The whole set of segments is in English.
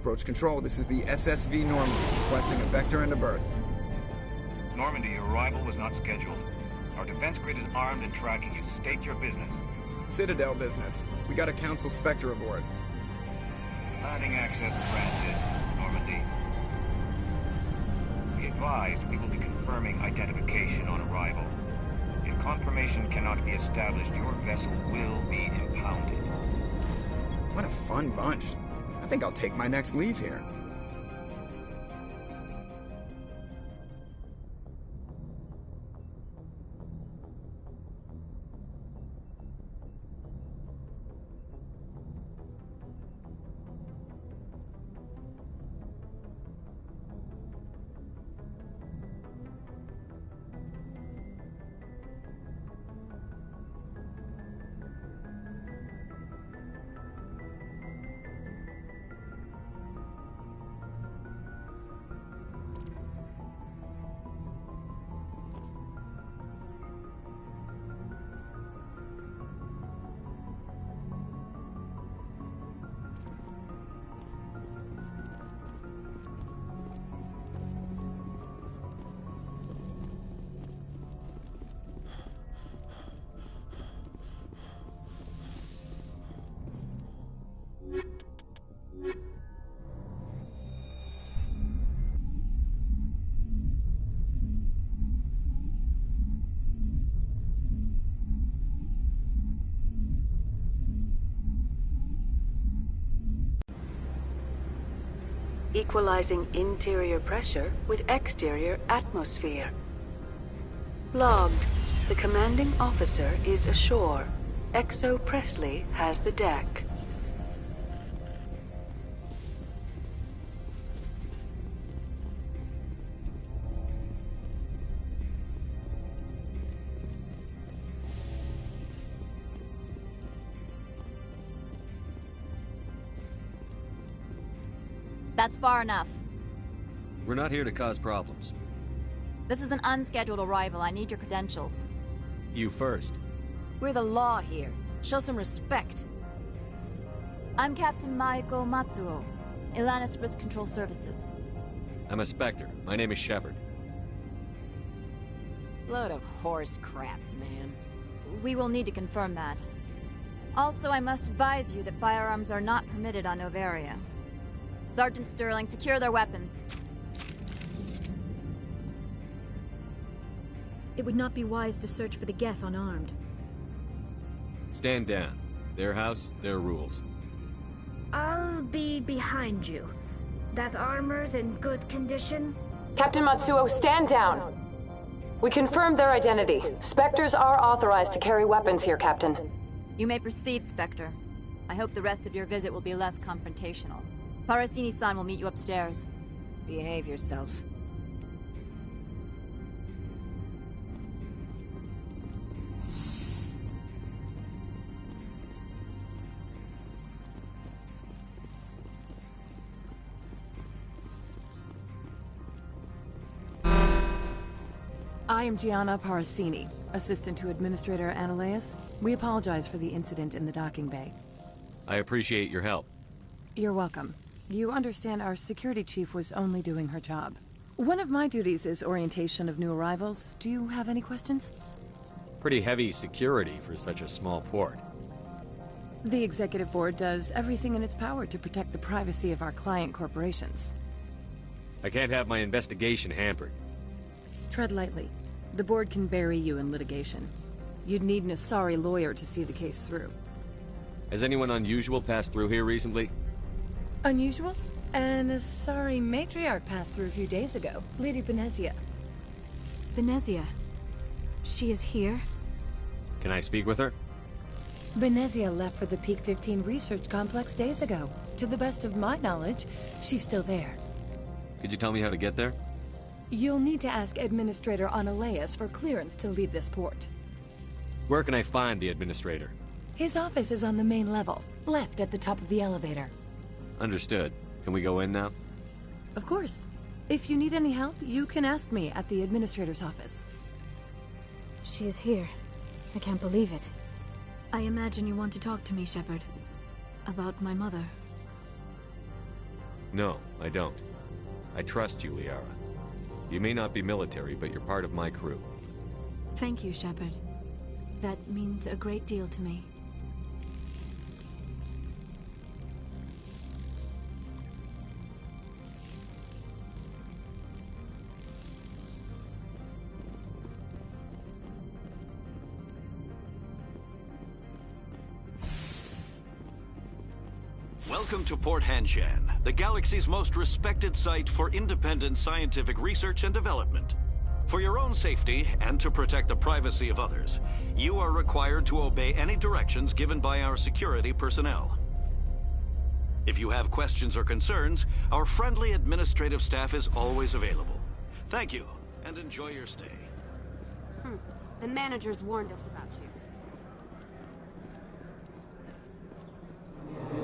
Approach control, this is the SSV Normandy, requesting a vector and a berth. Normandy, your arrival was not scheduled. Our defense grid is armed and tracking you. State your business. Citadel business. We got a Council Spectre aboard. Landing access granted, Normandy. Be advised, we will be confirming identification on arrival. If confirmation cannot be established, your vessel will be impounded. What a fun bunch. I think I'll take my next leave here. Equalizing interior pressure with exterior atmosphere. Logged. The commanding officer is ashore. Exo Presley has the deck. That's far enough. We're not here to cause problems. This is an unscheduled arrival. I need your credentials. You first. We're the law here. Show some respect. I'm Captain Maiko Matsuo, Ilanis Risk Control Services. I'm a Spectre. My name is Shepard. Load of horse crap, man. We will need to confirm that. Also, I must advise you that firearms are not permitted on Noveria. Sergeant Sterling, secure their weapons. It would not be wise to search for the Geth unarmed. Stand down. Their house, their rules. I'll be behind you. That armor's in good condition? Captain Matsuo, stand down! We confirmed their identity. Spectres are authorized to carry weapons here, Captain. You may proceed, Spectre. I hope the rest of your visit will be less confrontational. Parasini-san will meet you upstairs. Behave yourself. I am Gianna Parasini, assistant to Administrator Ananias. We apologize for the incident in the docking bay. I appreciate your help. You're welcome. You understand our security chief was only doing her job. One of my duties is orientation of new arrivals. Do you have any questions? Pretty heavy security for such a small port. The executive board does everything in its power to protect the privacy of our client corporations. I can't have my investigation hampered. Tread lightly. The board can bury you in litigation. You'd need an Asari lawyer to see the case through. Has anyone unusual passed through here recently? Unusual? An Asari matriarch passed through a few days ago. Lady Benezia. Benezia. She is here? Can I speak with her? Benezia left for the Peak 15 research complex days ago. To the best of my knowledge, she's still there. Could you tell me how to get there? You'll need to ask Administrator Ananias for clearance to leave this port. Where can I find the Administrator? His office is on the main level, left at the top of the elevator. Understood. Can we go in now? Of course. If you need any help, you can ask me at the Administrator's office. She is here. I can't believe it. I imagine you want to talk to me, Shepard. About my mother. No, I don't. I trust you, Liara. You may not be military, but you're part of my crew. Thank you, Shepard. That means a great deal to me. Welcome to Port Hanshan, the galaxy's most respected site for independent scientific research and development. For your own safety, and to protect the privacy of others, you are required to obey any directions given by our security personnel. If you have questions or concerns, our friendly administrative staff is always available. Thank you, and enjoy your stay. The managers warned us about you.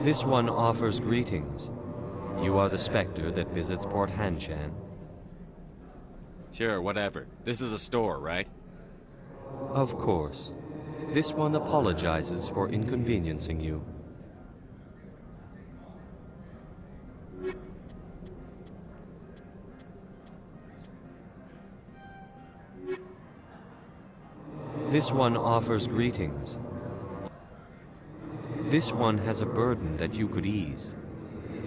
This one offers greetings. You are the Spectre that visits Port Hanshan. Sure, whatever. This is a store, right? Of course. This one apologizes for inconveniencing you. This one offers greetings. This one has a burden that you could ease.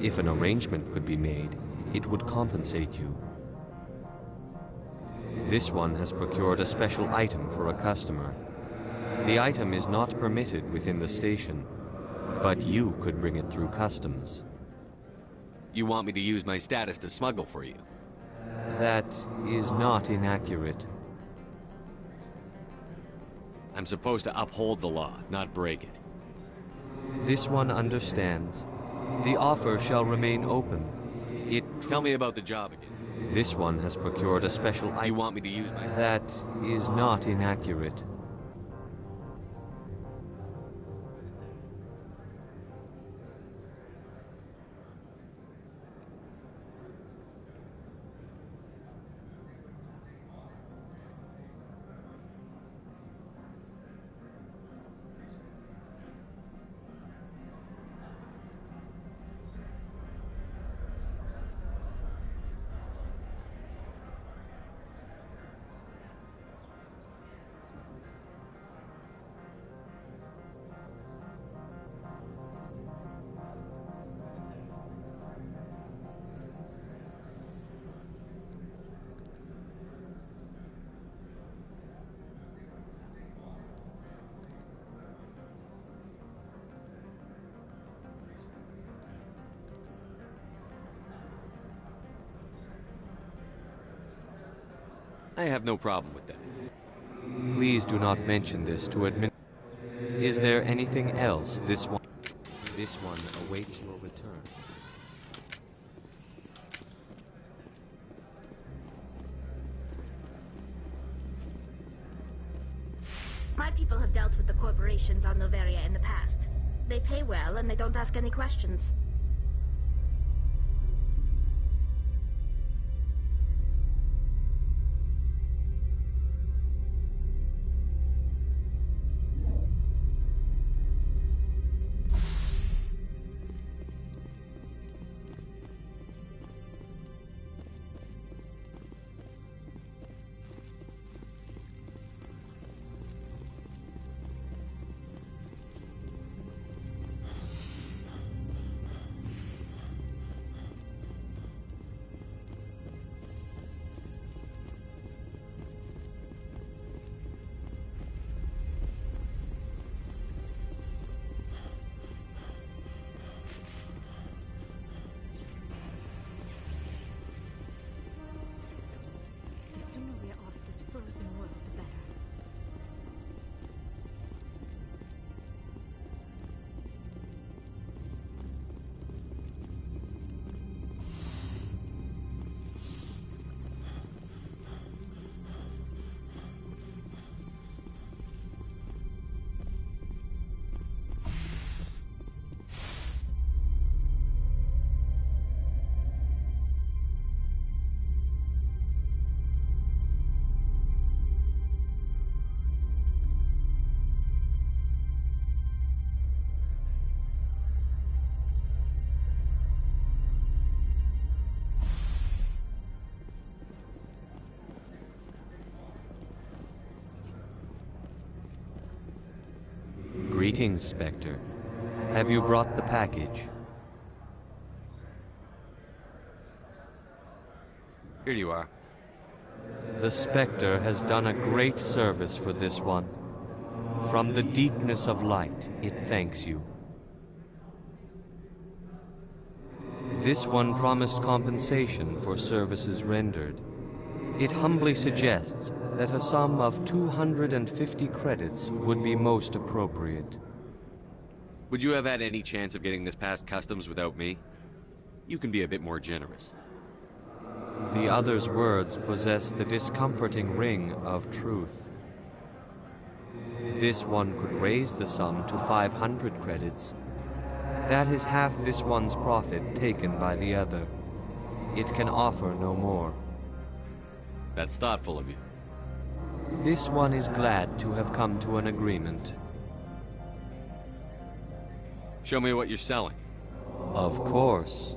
If an arrangement could be made, it would compensate you. This one has procured a special item for a customer. The item is not permitted within the station, but you could bring it through customs. You want me to use my status to smuggle for you? That is not inaccurate. I'm supposed to uphold the law, not break it. This one understands. The offer shall remain open. Tell me about the job again. This one has procured a special item. You want me to use my... That is not inaccurate. I have no problem with that. Please do not mention this to admin. Is there anything else this one awaits your return? My people have dealt with the corporations on Noveria in the past. They pay well and they don't ask any questions. The sooner we're off this frozen world, the better. Greetings, Spectre. Have you brought the package? Here you are. The Spectre has done a great service for this one. From the deepness of light, it thanks you. This one promised compensation for services rendered. It humbly suggests that a sum of 250 credits would be most appropriate. Would you have had any chance of getting this past customs without me? You can be a bit more generous. The other's words possess the discomforting ring of truth. This one could raise the sum to 500 credits. That is half this one's profit taken by the other. It can offer no more. That's thoughtful of you. This one is glad to have come to an agreement. Show me what you're selling. Of course.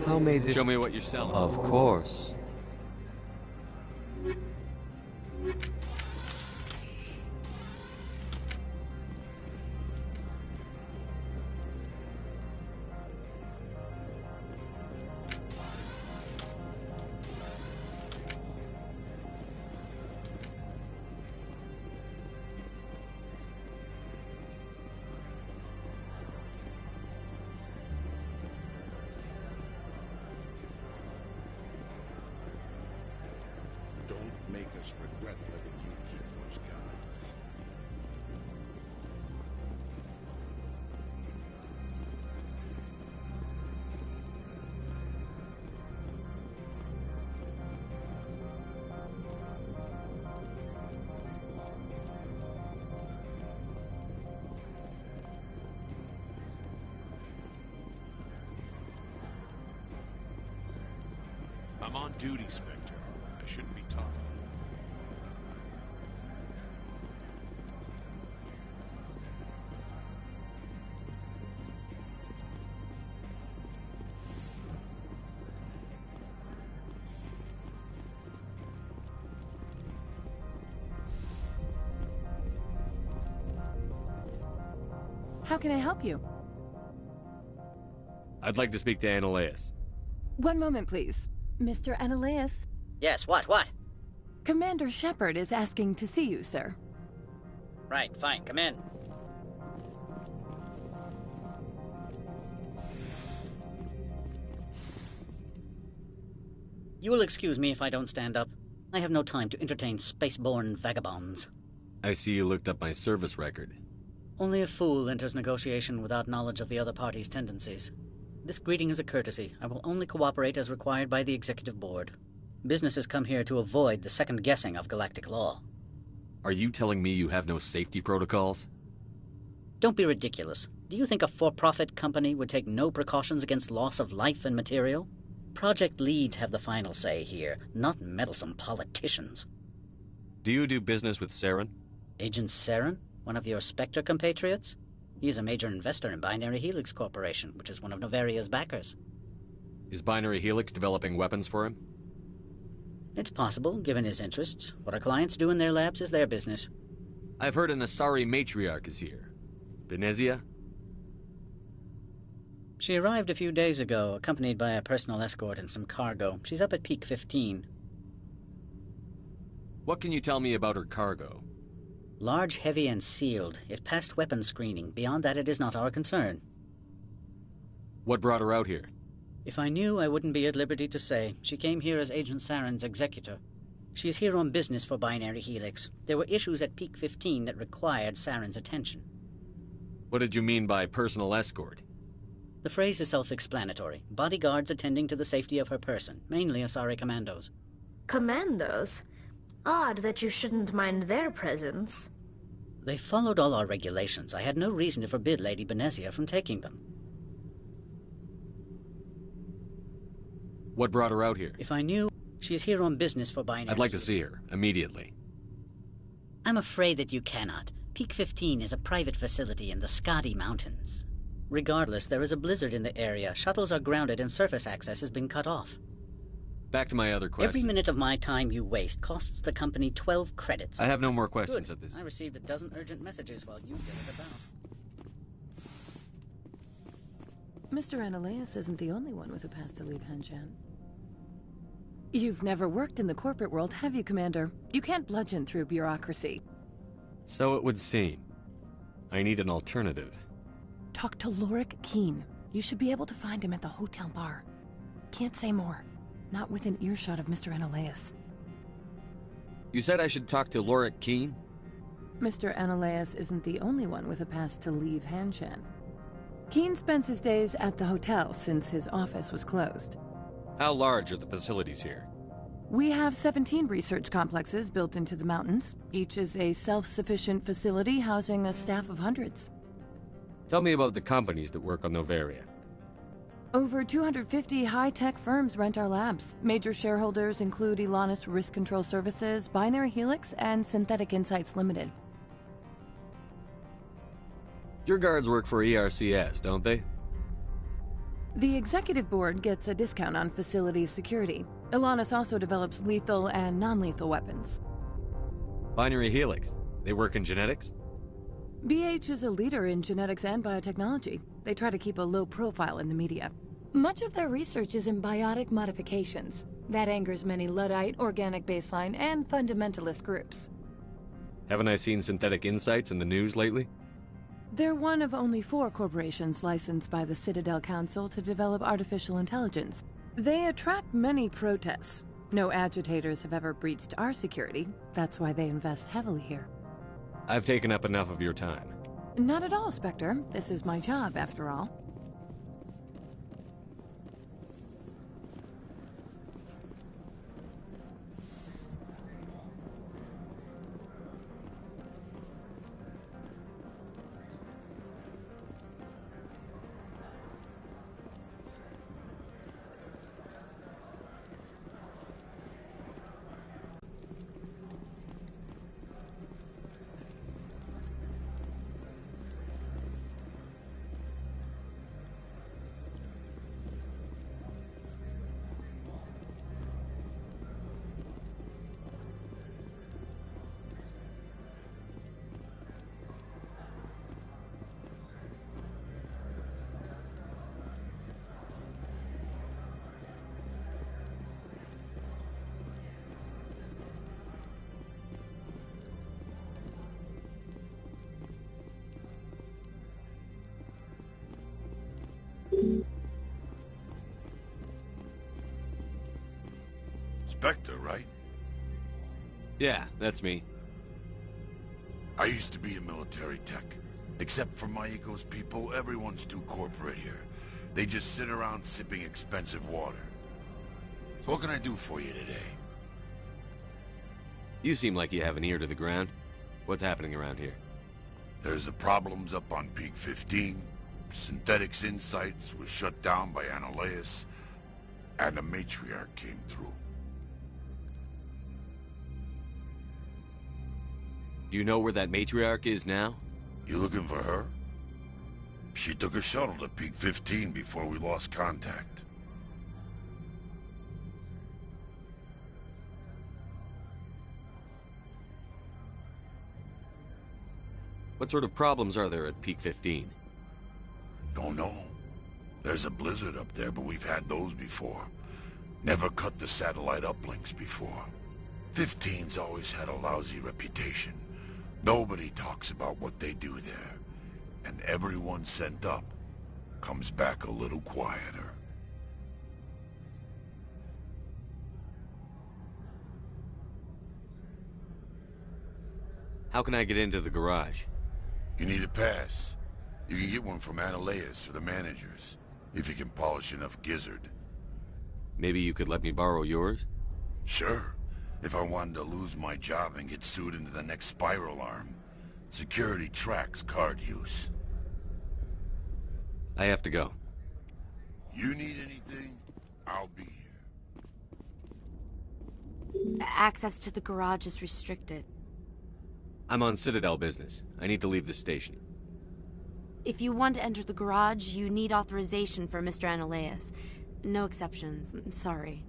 How may this... Show me what you're selling. Of course. Make us regret letting you keep those guns. I'm on duty, Spectre. I shouldn't be talking. How can I help you? I'd like to speak to Annaleus. One moment, please. Mr. Annaleus? Yes, what? Commander Shepard is asking to see you, sir. Right, fine, come in. You will excuse me if I don't stand up. I have no time to entertain spaceborne vagabonds. I see you looked up my service record. Only a fool enters negotiation without knowledge of the other party's tendencies. This greeting is a courtesy. I will only cooperate as required by the Executive Board. Business has come here to avoid the second guessing of galactic law. Are you telling me you have no safety protocols? Don't be ridiculous. Do you think a for-profit company would take no precautions against loss of life and material? Project leads have the final say here, not meddlesome politicians. Do you do business with Saren? Agent Saren? One of your Spectre compatriots? He is a major investor in Binary Helix Corporation, which is one of Noveria's backers. Is Binary Helix developing weapons for him? It's possible, given his interests. What our clients do in their labs is their business. I've heard an Asari matriarch is here. Benezia? She arrived a few days ago, accompanied by a personal escort and some cargo. She's up at Peak 15. What can you tell me about her cargo? Large, heavy, and sealed. It passed weapons screening. Beyond that, it is not our concern. What brought her out here? If I knew, I wouldn't be at liberty to say. She came here as Agent Saren's executor. She is here on business for Binary Helix. There were issues at Peak 15 that required Saren's attention. What did you mean by personal escort? The phrase is self-explanatory. Bodyguards attending to the safety of her person, mainly Asari commandos. Commandos? Odd that you shouldn't mind their presence. They followed all our regulations. I had no reason to forbid Lady Benezia from taking them. What brought her out here? If I knew, she is here on business for Binary. I'd like to see her, immediately. I'm afraid that you cannot. Peak 15 is a private facility in the Skadi Mountains. Regardless, there is a blizzard in the area. Shuttles are grounded and surface access has been cut off. Back to my other question. Every minute of my time you waste costs the company 12 credits. I have no more questions Good. at this. I received a dozen urgent messages while you did it about. Mr. Ananias isn't the only one with a past to leave Hanshan. You've never worked in the corporate world, have you, Commander? You can't bludgeon through bureaucracy. So it would seem. I need an alternative. Talk to Lorik Keen. You should be able to find him at the hotel bar. Can't say more. Not within earshot of Mr. Ananias. You said I should talk to Lorik Keen? Mr. Ananias isn't the only one with a past to leave Hanshan. Keen spends his days at the hotel since his office was closed. How large are the facilities here? We have 17 research complexes built into the mountains. Each is a self-sufficient facility housing a staff of hundreds. Tell me about the companies that work on Noveria. Over 250 high-tech firms rent our labs. Major shareholders include Elanis Risk Control Services, Binary Helix, and Synthetic Insights Limited. Your guards work for ERCS, don't they? The executive board gets a discount on facility security. Elanis also develops lethal and non-lethal weapons. Binary Helix. They work in genetics? BH is a leader in genetics and biotechnology. They try to keep a low profile in the media. Much of their research is in biotic modifications. That angers many Luddite, organic baseline, and fundamentalist groups. Haven't I seen Synthetic Insights in the news lately? They're one of only 4 corporations licensed by the Citadel Council to develop artificial intelligence. They attract many protests. No agitators have ever breached our security. That's why they invest heavily here. I've taken up enough of your time. Not at all, Spectre. This is my job, after all. Spectre, right? Yeah, that's me. I used to be a military tech. Except for my eco's people, everyone's too corporate here. They just sit around sipping expensive water. So what can I do for you today? You seem like you have an ear to the ground. What's happening around here? There's the problems up on Peak 15. Synthetics Insights was shut down by Ananias, and a matriarch came through. Do you know where that matriarch is now? You looking for her? She took a shuttle to Peak 15 before we lost contact. What sort of problems are there at Peak 15? Don't know. There's a blizzard up there, but we've had those before. Never cut the satellite uplinks before. 15's always had a lousy reputation. Nobody talks about what they do there. And everyone sent up comes back a little quieter. How can I get into the garage? You need a pass. You can get one from Ananias or the managers, if you can polish enough gizzard. Maybe you could let me borrow yours? Sure. If I wanted to lose my job and get sued into the next spiral arm. Security tracks card use. I have to go. You need anything, I'll be here. Access to the garage is restricted. I'm on Citadel business. I need to leave the station. If you want to enter the garage, you need authorization for Mr. Analeas. No exceptions. I'm sorry.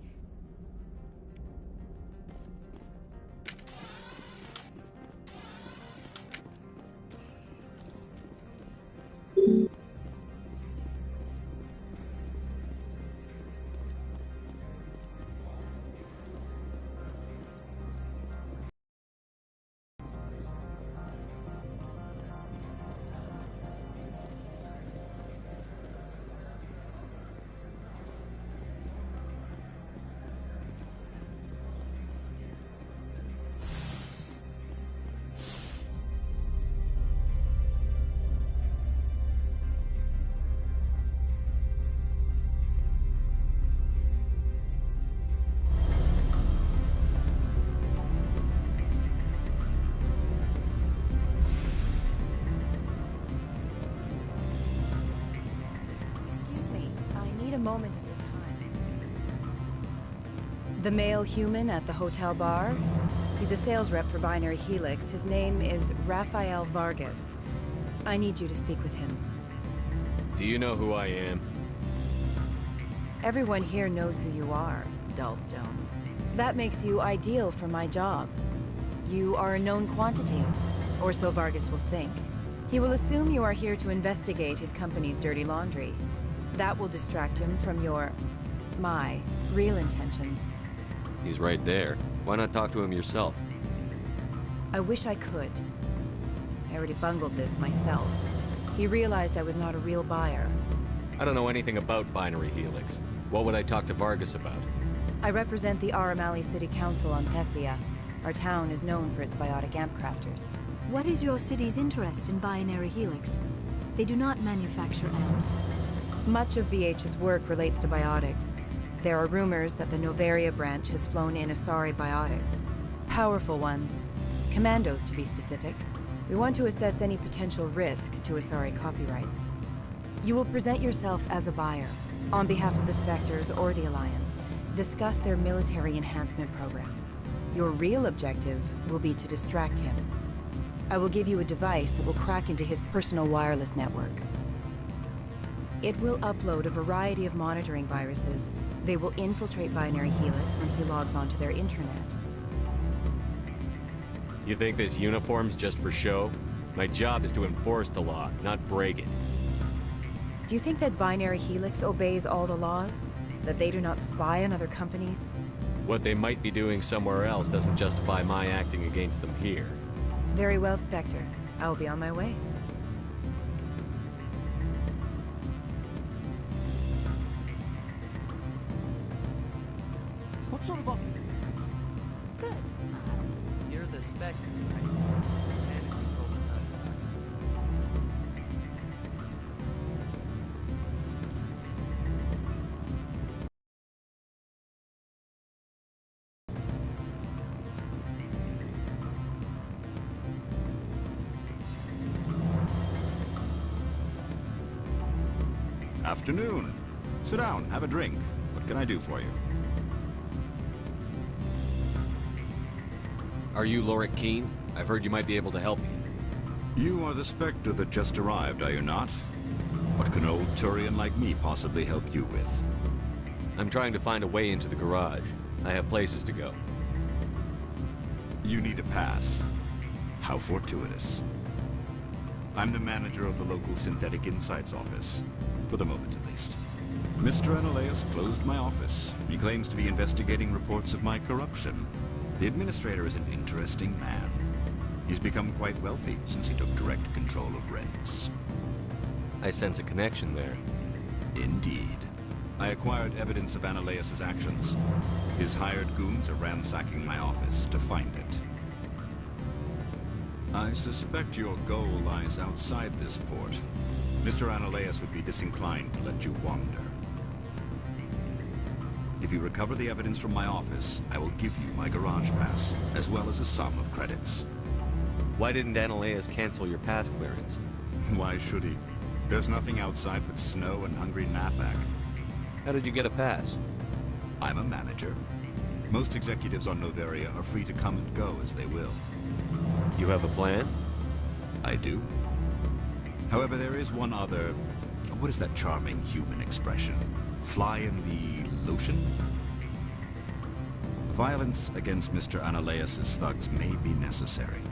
Moment of your time. The male human at the hotel bar? He's a sales rep for Binary Helix. His name is Rafael Vargas. I need you to speak with him. Do you know who I am? Everyone here knows who you are, Dullstone. That makes you ideal for my job. You are a known quantity, or so Vargas will think. He will assume you are here to investigate his company's dirty laundry. That will distract him from my real intentions. He's right there. Why not talk to him yourself? I wish I could. I already bungled this myself. He realized I was not a real buyer. I don't know anything about Binary Helix. What would I talk to Vargas about? I represent the Aramali City Council on Thessia. Our town is known for its biotic amp crafters. What is your city's interest in Binary Helix? They do not manufacture amps. Much of BH's work relates to biotics. There are rumors that the Noveria branch has flown in Asari biotics. Powerful ones. Commandos, to be specific. We want to assess any potential risk to Asari copyrights. You will present yourself as a buyer, on behalf of the Spectres or the Alliance. Discuss their military enhancement programs. Your real objective will be to distract him. I will give you a device that will crack into his personal wireless network. It will upload a variety of monitoring viruses. They will infiltrate Binary Helix when he logs onto their intranet. You think this uniform's just for show? My job is to enforce the law, not break it. Do you think that Binary Helix obeys all the laws? That they do not spy on other companies? What they might be doing somewhere else doesn't justify my acting against them here. Very well, Spectre. I will be on my way. What sort of offer? Good. You're the Spectre, right? Management told us not to. Afternoon. Sit down, have a drink. What can I do for you? Are you Lorik Keene? I've heard you might be able to help me. You are the Spectre that just arrived, are you not? What can an old Turian like me possibly help you with? I'm trying to find a way into the garage. I have places to go. You need a pass. How fortuitous. I'm the manager of the local Synthetic Insights office. For the moment, at least. Mr. Analeas closed my office. He claims to be investigating reports of my corruption. The administrator is an interesting man. He's become quite wealthy since he took direct control of rents. I sense a connection there. Indeed. I acquired evidence of Analeas' actions. His hired goons are ransacking my office to find it. I suspect your goal lies outside this port. Mr. Analeas would be disinclined to let you wander. If you recover the evidence from my office, I will give you my garage pass, as well as a sum of credits. Why didn't Analeas cancel your pass clearance? Why should he? There's nothing outside but snow and hungry Nathak. How did you get a pass? I'm a manager. Most executives on Noveria are free to come and go as they will. You have a plan? I do. However, there is one other... What is that charming human expression? Fly in the lotion? Violence against Mr. Analeas' thugs may be necessary.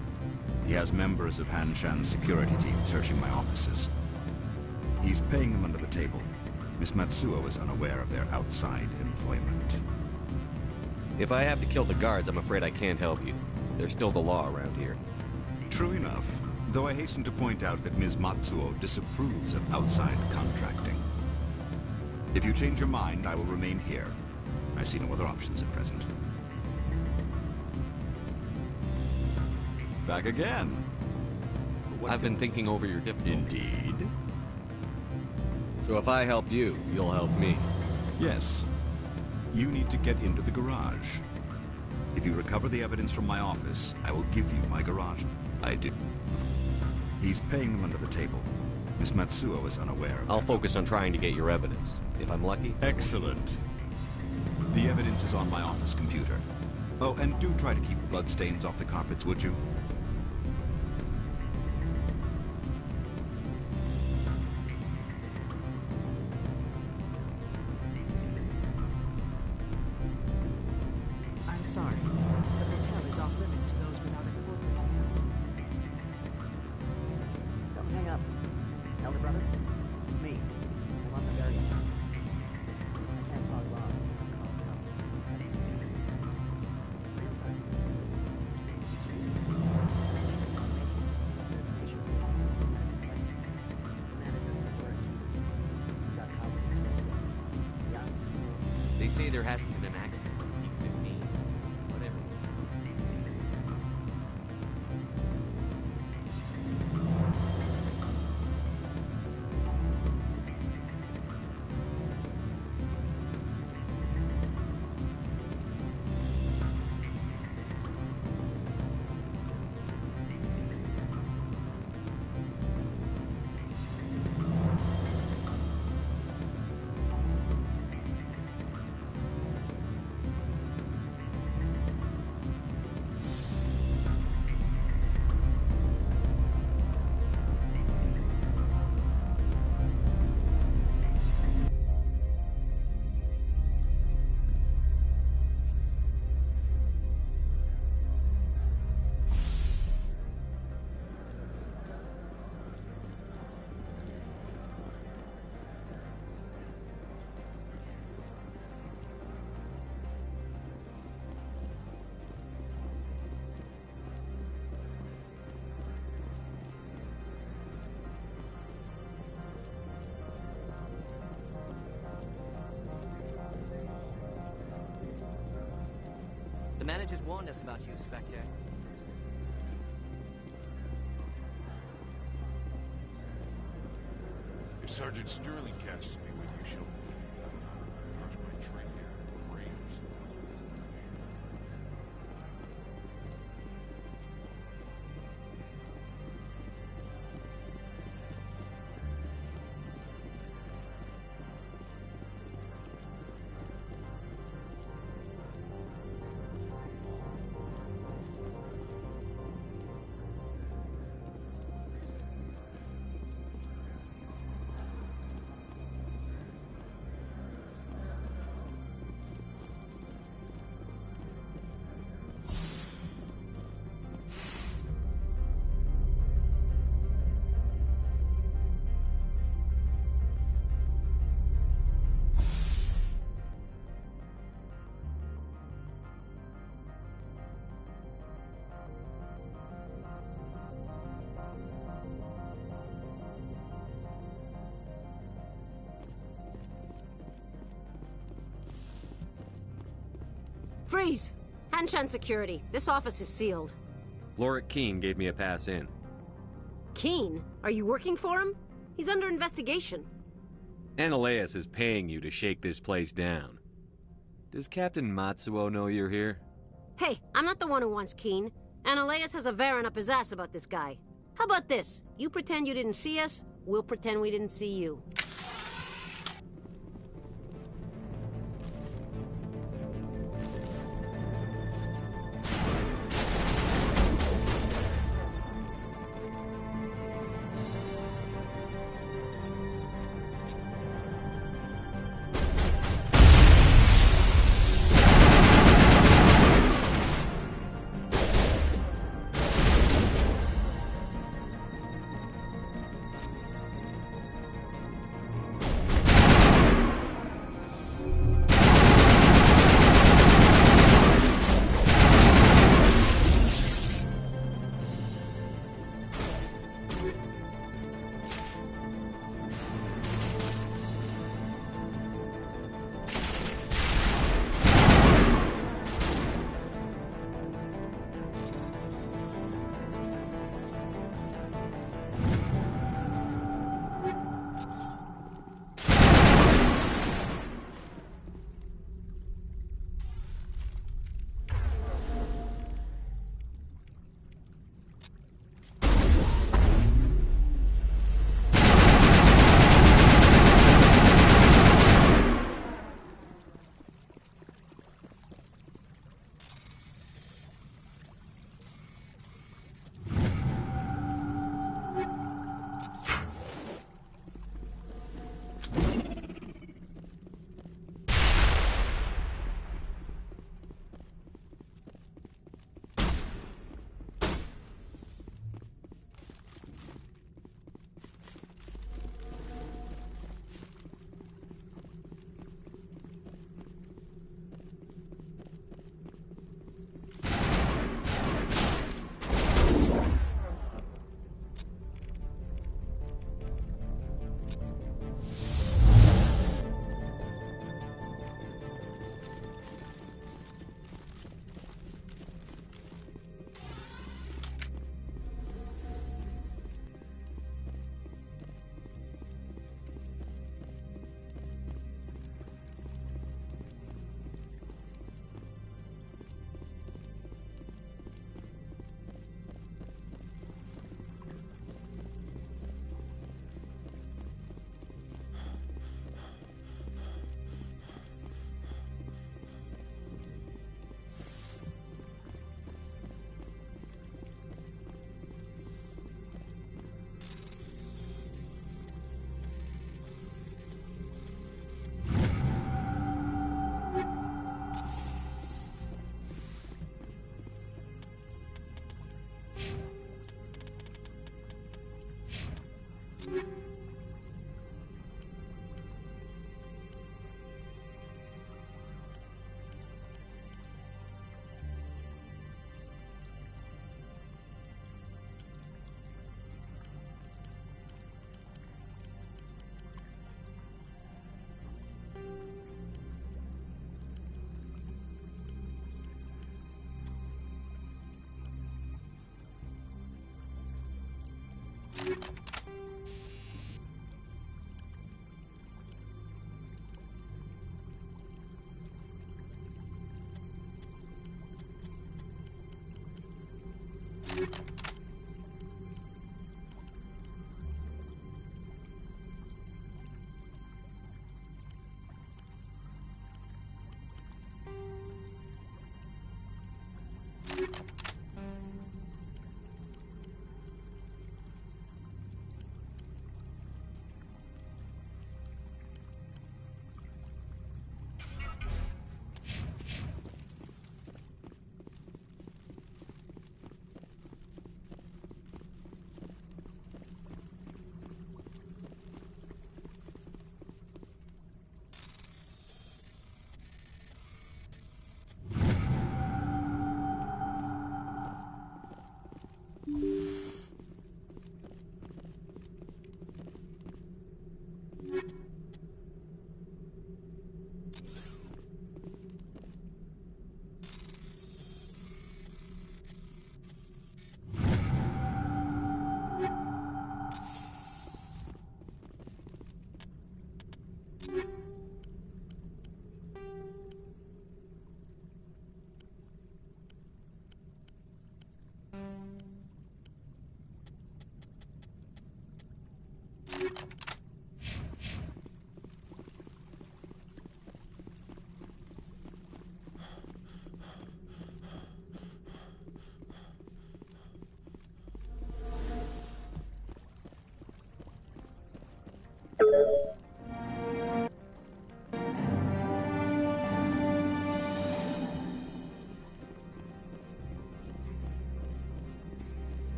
He has members of Han Shan's security team searching my offices. He's paying them under the table. Miss Matsuo is unaware of their outside employment. If I have to kill the guards, I'm afraid I can't help you. There's still the law around here. True enough, though I hasten to point out that Ms. Matsuo disapproves of outside contracting. If you change your mind, I will remain here. I see no other options at present. Back again. I've been thinking over your difficulties. Indeed. So if I help you, you'll help me. Yes. You need to get into the garage. If you recover the evidence from my office, I will give you my garage. I do. He's paying them under the table. Miss Matsuo is unaware of I'll focus on trying to get your evidence. If I'm lucky. Excellent. The evidence is on my office computer. Oh, and do try to keep bloodstains off the carpets, would you? I'm sorry. The hotel is off limits to those without a corporate account. Don't hang up. Elder brother, it's me. I'm on Noveria. I can't talk long. This call is not. It's real time. There's an issue with the sites. The manager for a key. We got copies to as well. The office is closed. They say there hasn't been an accident. Peak 15. Whatever. The managers warned us about you, Spectre. If Sergeant Sterling catches me with you, she'll crush my trachea or brain or something. Freeze! Hanshan Security. This office is sealed. Lorik Keene gave me a pass in. Keene? Are you working for him? He's under investigation. Analeas is paying you to shake this place down. Does Captain Matsuo know you're here? Hey, I'm not the one who wants Keene. Analeas has a Varen up his ass about this guy. How about this? You pretend you didn't see us, we'll pretend we didn't see you.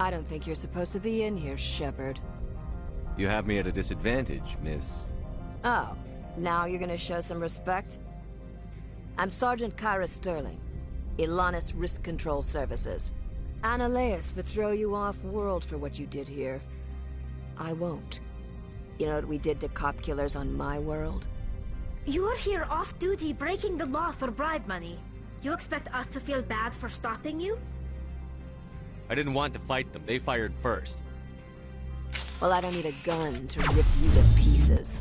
I don't think you're supposed to be in here, Shepard. You have me at a disadvantage, miss. Oh, now you're gonna show some respect? I'm Sergeant Kyra Sterling, Ilanis Risk Control Services. Analeas would throw you off-world for what you did here. I won't. You know what we did to cop killers on my world? You're here off-duty breaking the law for bribe money. You expect us to feel bad for stopping you? I didn't want to fight them. They fired first. Well, I don't need a gun to rip you to pieces.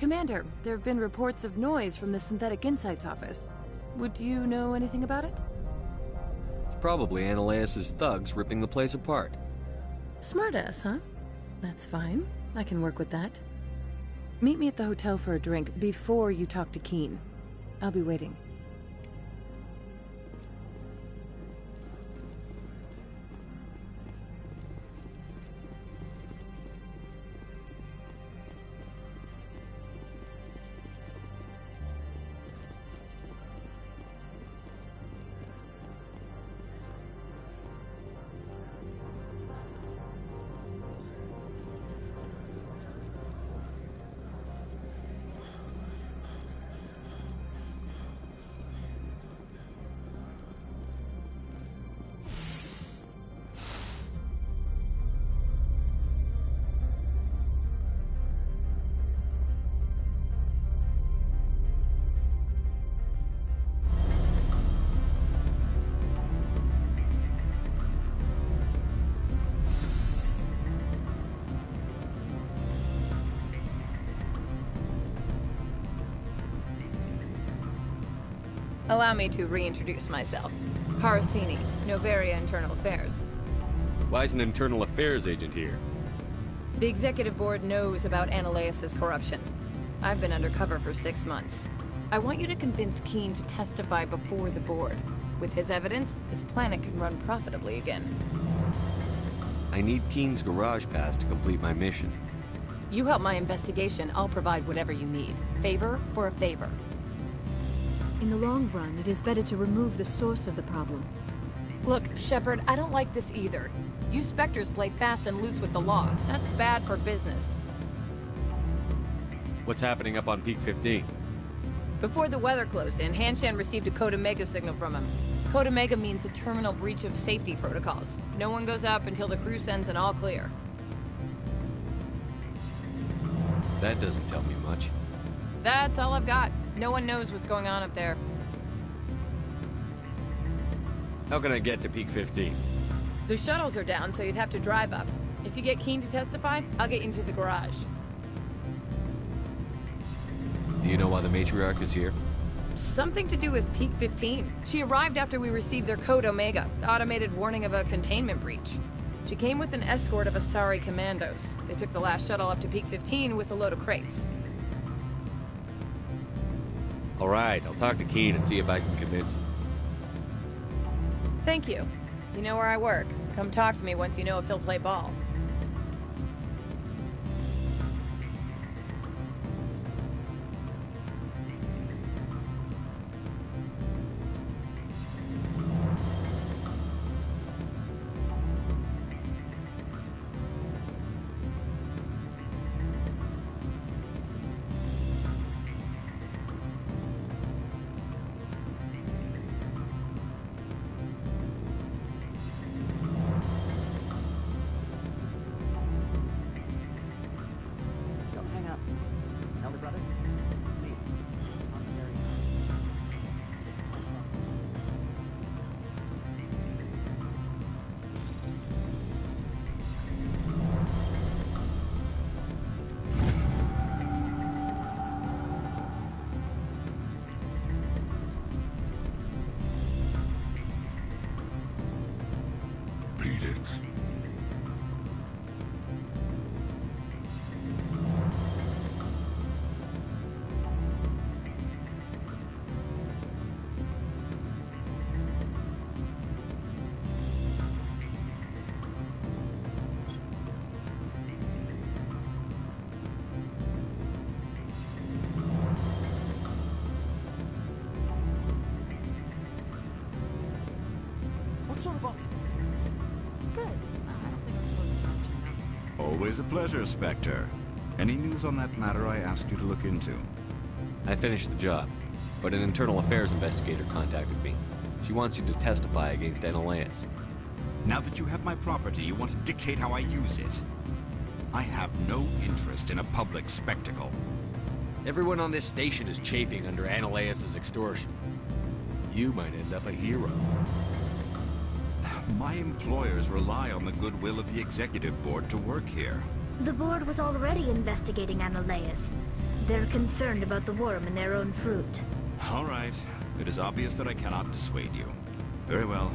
Commander, there have been reports of noise from the Synthetic Insights office. Would you know anything about it? It's probably Analaeus' thugs ripping the place apart. Smartass, huh? That's fine. I can work with that. Meet me at the hotel for a drink before you talk to Keen. I'll be waiting. Allow me to reintroduce myself. Harasini, Noveria Internal Affairs. Why is an internal affairs agent here? The Executive Board knows about Analaeus' corruption. I've been undercover for 6 months. I want you to convince Keen to testify before the Board. With his evidence, this planet can run profitably again. I need Keen's garage pass to complete my mission. You help my investigation, I'll provide whatever you need. Favor for a favor. In the long run, it is better to remove the source of the problem. Look, Shepard, I don't like this either. You Spectres play fast and loose with the law. That's bad for business. What's happening up on Peak 15? Before the weather closed in, Hanshan received a Code Omega signal from him. Code Omega means a terminal breach of safety protocols. No one goes up until the crew sends an all clear. That doesn't tell me much. That's all I've got. No one knows what's going on up there. How can I get to Peak 15? The shuttles are down, so you'd have to drive up. If you get Keen to testify, I'll get you into the garage. Do you know why the matriarch is here? Something to do with Peak 15. She arrived after we received their Code Omega, the automated warning of a containment breach. She came with an escort of Asari commandos. They took the last shuttle up to Peak 15 with a load of crates. All right, I'll talk to Keen and see if I can convince him. Thank you. You know where I work. Come talk to me once you know if he'll play ball. What sort of offer? Good. I don't think I'm supposed to mention that. Always a pleasure, Spectre. Any news on that matter I asked you to look into? I finished the job, but an internal affairs investigator contacted me. She wants you to testify against Analaeus. Now that you have my property, you want to dictate how I use it. I have no interest in a public spectacle. Everyone on this station is chafing under Analaeus' extortion. You might end up a hero. My employers rely on the goodwill of the Executive Board to work here. The board was already investigating Analeas. They're concerned about the worm in their own fruit. All right. It is obvious that I cannot dissuade you. Very well.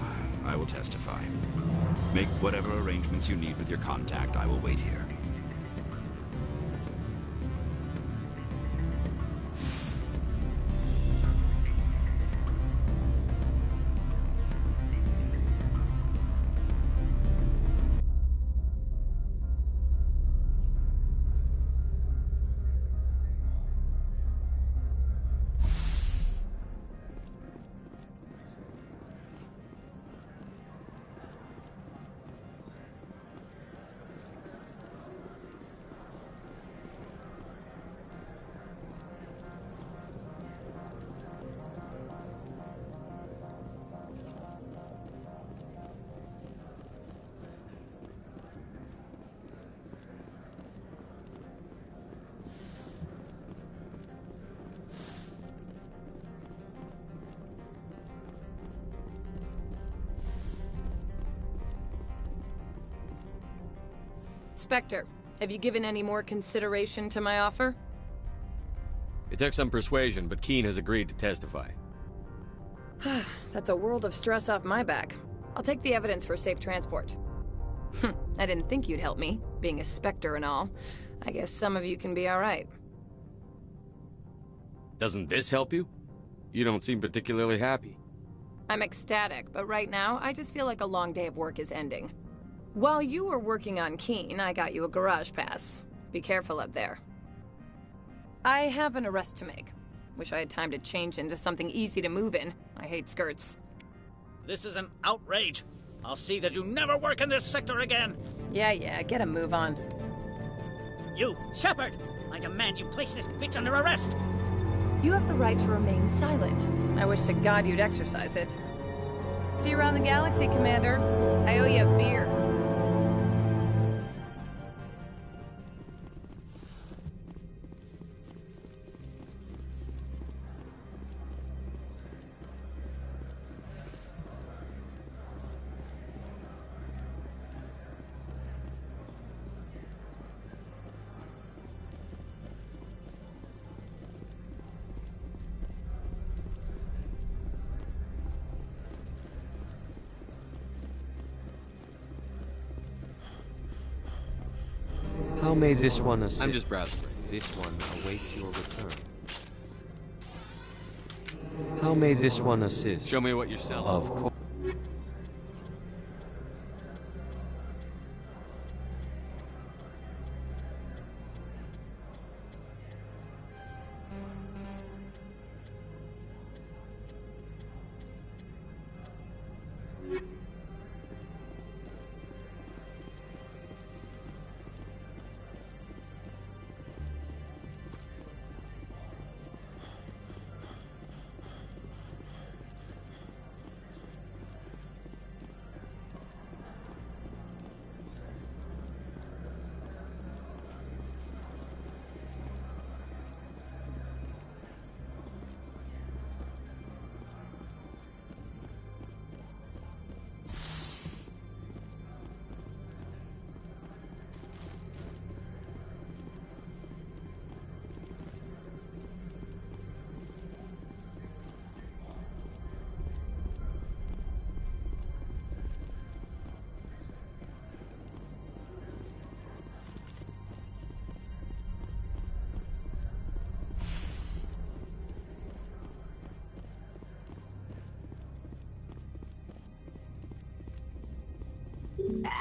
I will testify. Make whatever arrangements you need with your contact. I will wait here. Spectre, have you given any more consideration to my offer? It took some persuasion, but Keene has agreed to testify. That's a world of stress off my back. I'll take the evidence for safe transport. I didn't think you'd help me, being a Spectre and all. I guess some of you can be alright. Doesn't this help you? You don't seem particularly happy. I'm ecstatic, but right now, I just feel like a long day of work is ending. While you were working on Keene, I got you a garage pass. Be careful up there. I have an arrest to make. Wish I had time to change into something easy to move in. I hate skirts. This is an outrage. I'll see that you never work in this sector again. Yeah, get a move on. You, Shepard! I demand you place this bitch under arrest! You have the right to remain silent. I wish to God you'd exercise it. See you around the galaxy, Commander. I owe you a beer. How may this one assist? I'm just browsing. This one awaits your return. How may this one assist? Show me what you're selling. Of course.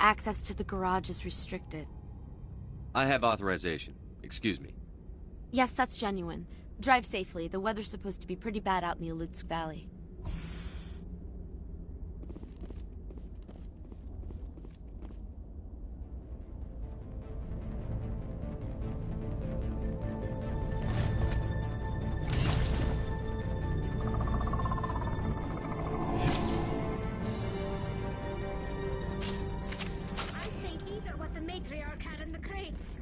Access to the garage is restricted. I have authorization. Excuse me. Yes, that's genuine. Drive safely. The weather's supposed to be pretty bad out in the Alutsk Valley. Matriarch had in the crates.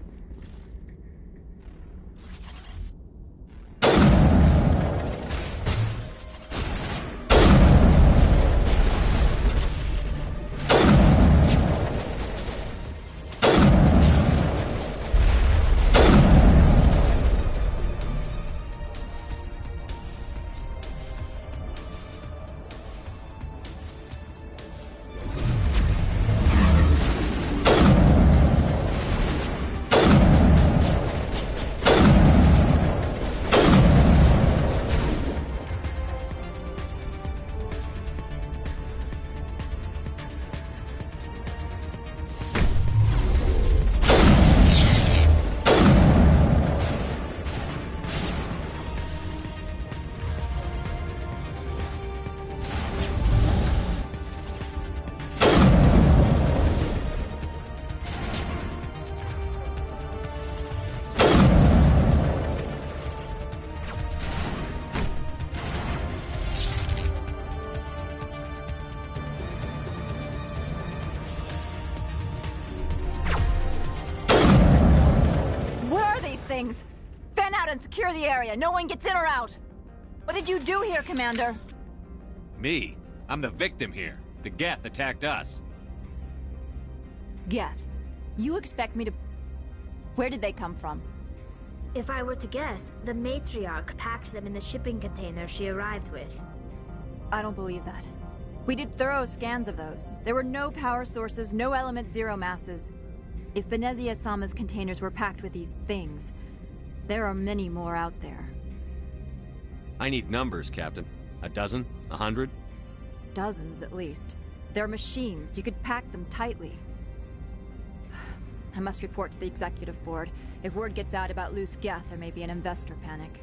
things! Fan out and secure the area. No one gets in or out. What did you do here, Commander? Me? I'm the victim here. The Geth attacked us. Geth. You expect me to... Where did they come from? If I were to guess, the matriarch packed them in the shipping container she arrived with. I don't believe that. We did thorough scans of those. There were no power sources, no element zero masses. If Benezia-sama's containers were packed with these things, there are many more out there. I need numbers, Captain. A dozen? 100? Dozens, at least. They're machines. You could pack them tightly. I must report to the executive board. If word gets out about loose Geth, there may be an investor panic.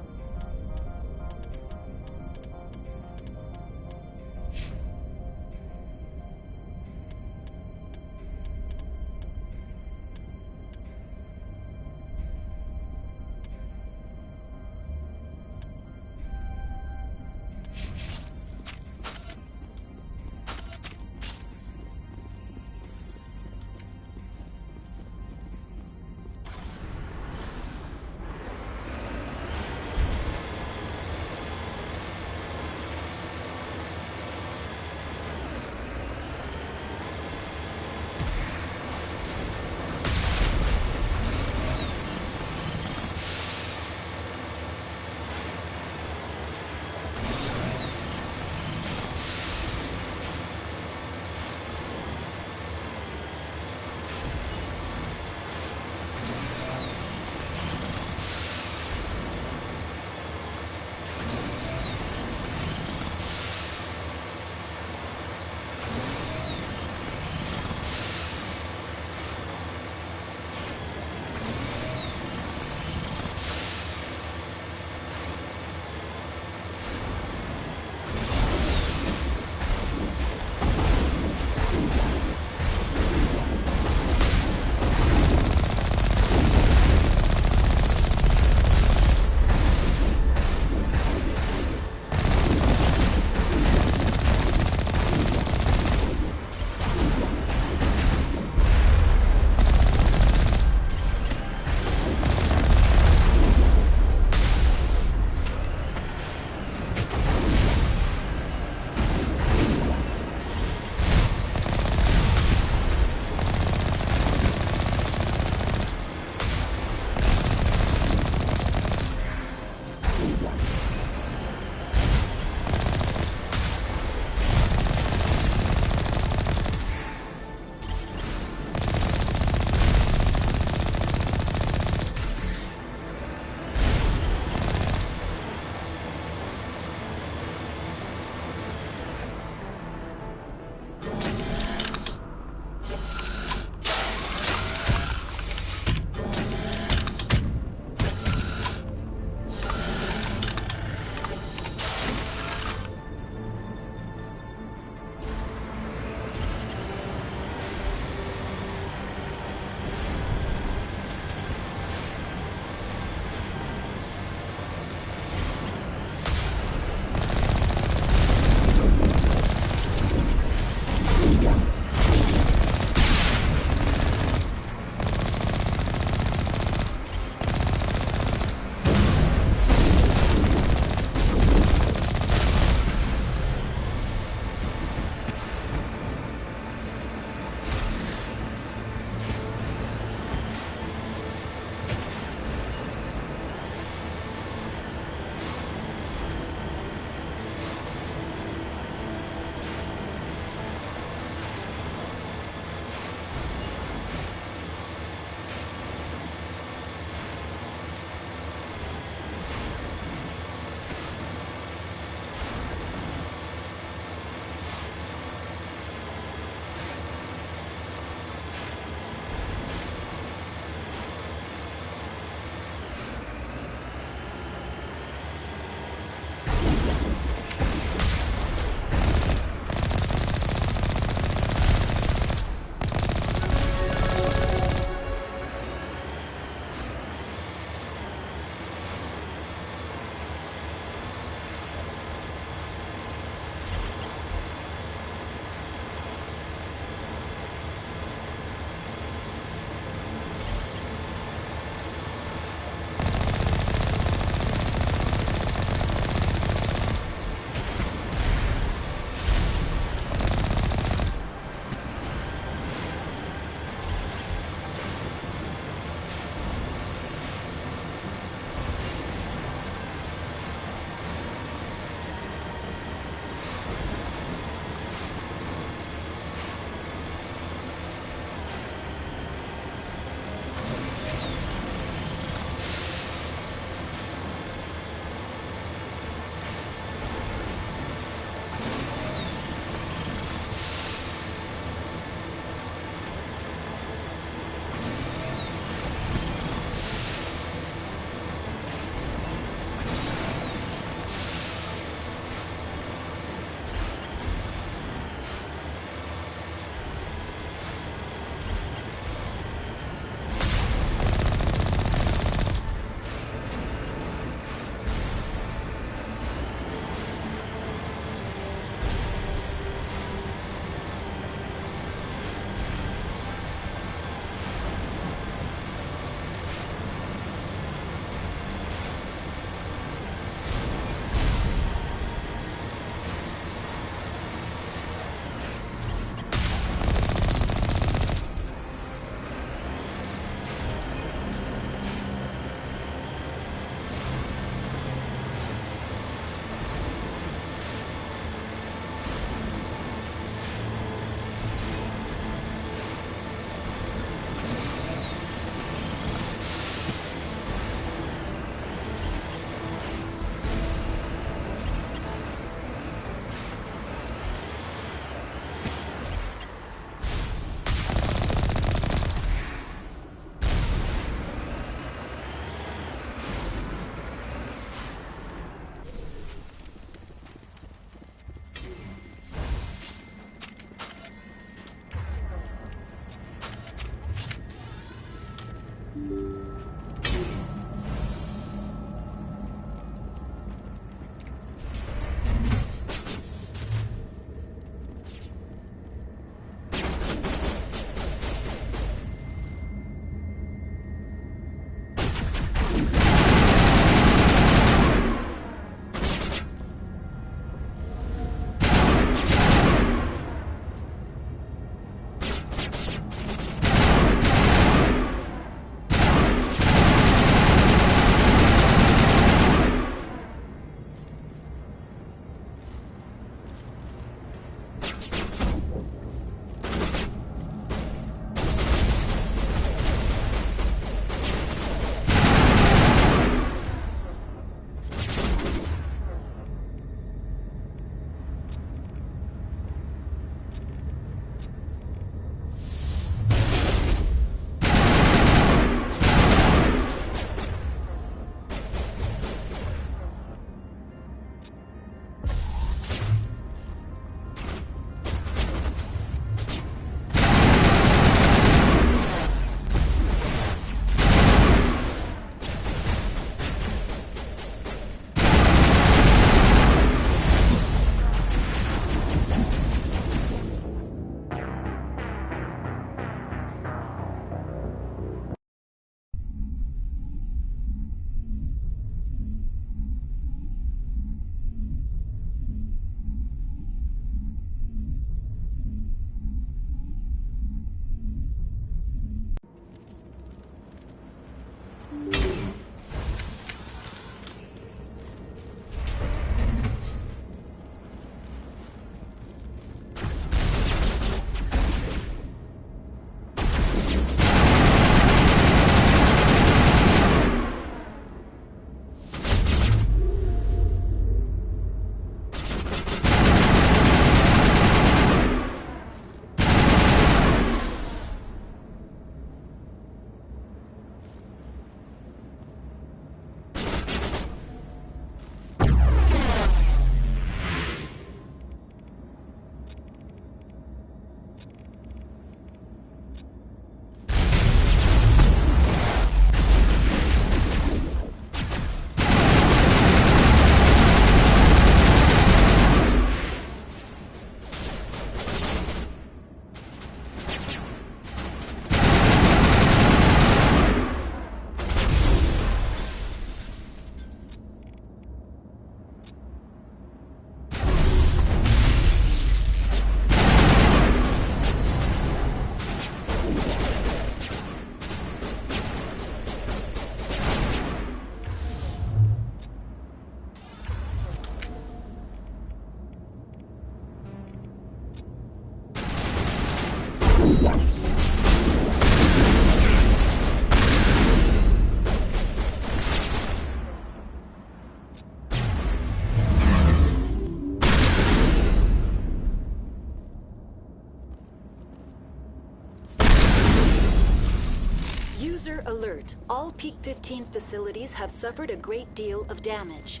User alert. All Peak 15 facilities have suffered a great deal of damage.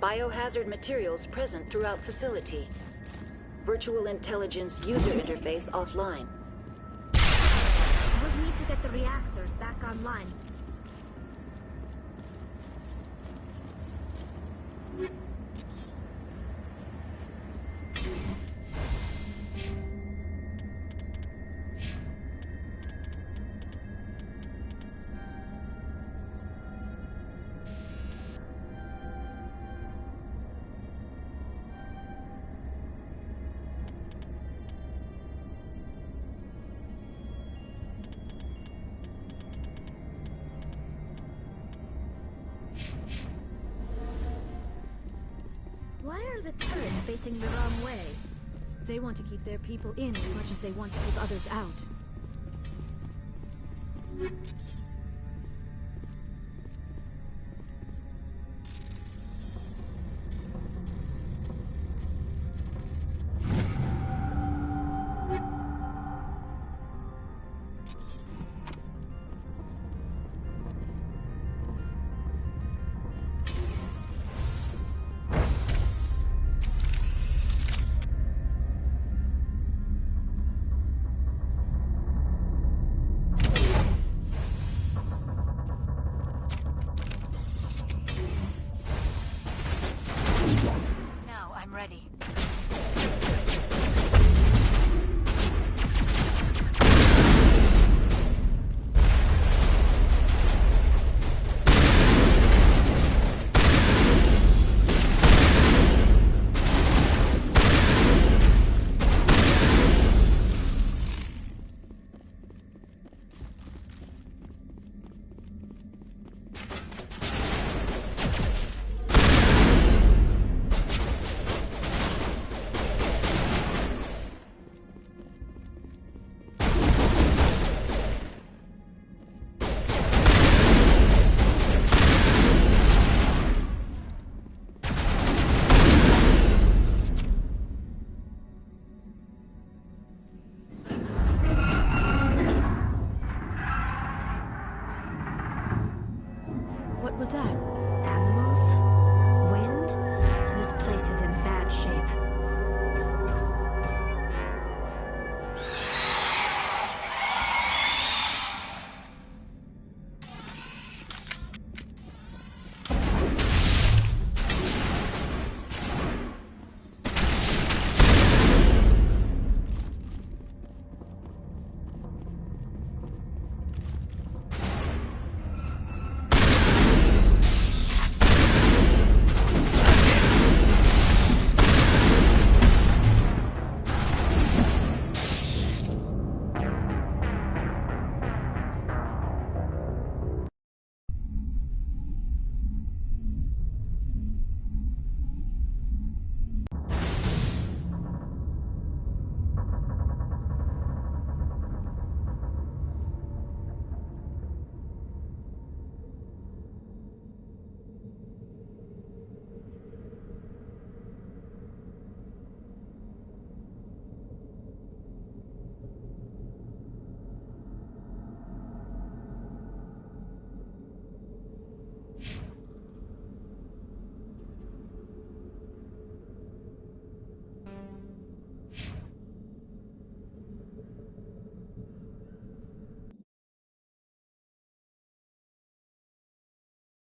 Biohazard materials present throughout facility. Virtual intelligence user interface offline. We'll need to get the reactors back online. Why are the turrets facing the wrong way? They want to keep their people in as much as they want to keep others out. ready. What was that?